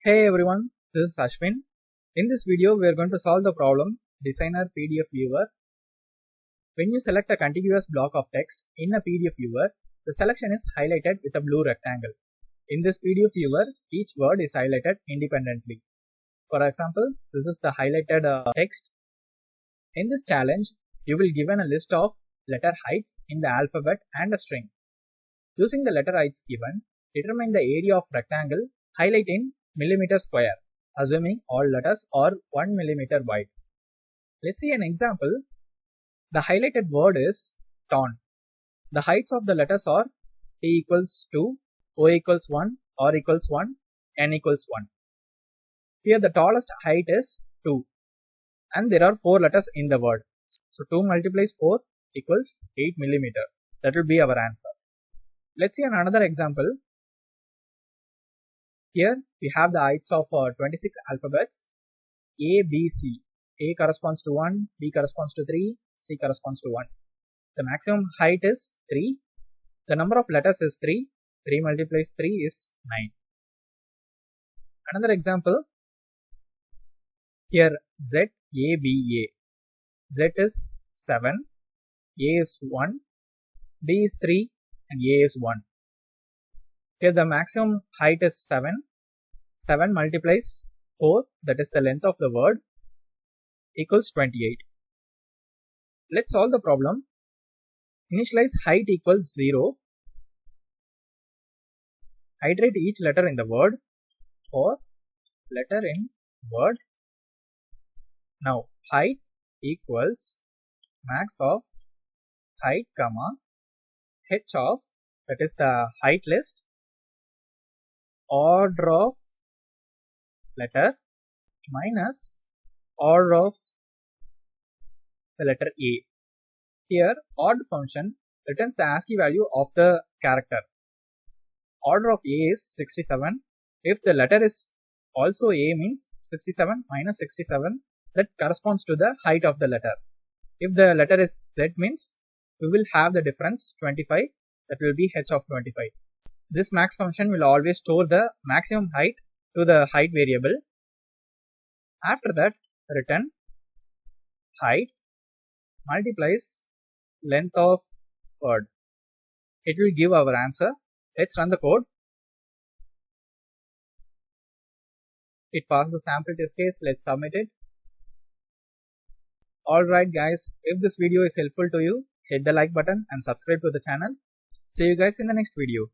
Hey everyone, this is Ashwin. In this video, we are going to solve the problem Designer PDF Viewer. When you select a contiguous block of text in a PDF viewer, the selection is highlighted with a blue rectangle. In this PDF viewer, each word is highlighted independently. For example, this is the highlighted text. In this challenge, you will given a list of letter heights in the alphabet and a string. Using the letter heights given, determine the area of rectangle, highlight in millimeter square, assuming all letters are 1 millimeter wide. Let's see an example. The highlighted word is torn. The heights of the letters are T equals 2, O equals 1, R equals 1, N equals 1. Here the tallest height is 2 and there are 4 letters in the word. So 2 multiplies 4 equals 8 millimeter. That will be our answer. Let's see another example. Here we have the heights of 26 alphabets A, B, C. A corresponds to 1, B corresponds to 3, C corresponds to 1. The maximum height is 3. The number of letters is 3. 3 multiplies 3 is 9. Another example. Here Z, A, B, A. Z is 7, A is 1, B is 3 and A is 1. Here the maximum height is 7. 7 multiplies 4, that is the length of the word, equals 28. Let's solve the problem. Initialize height equals 0. Iterate each letter in the word for letter in word. Now height equals max of height comma h of, that is the height list, order of letter minus order of the letter A. Here odd function returns the ASCII value of the character. Order of A is 67. If the letter is also A means 67 minus 67, that corresponds to the height of the letter. If the letter is Z means we will have the difference 25, that will be h of 25. This max function will always store the maximum height to the height variable. After that, return height multiplies length of word. It will give our answer. Let's run the code. It passed the sample test case. Let's submit it. Alright guys, if this video is helpful to you, hit the like button and subscribe to the channel. See you guys in the next video.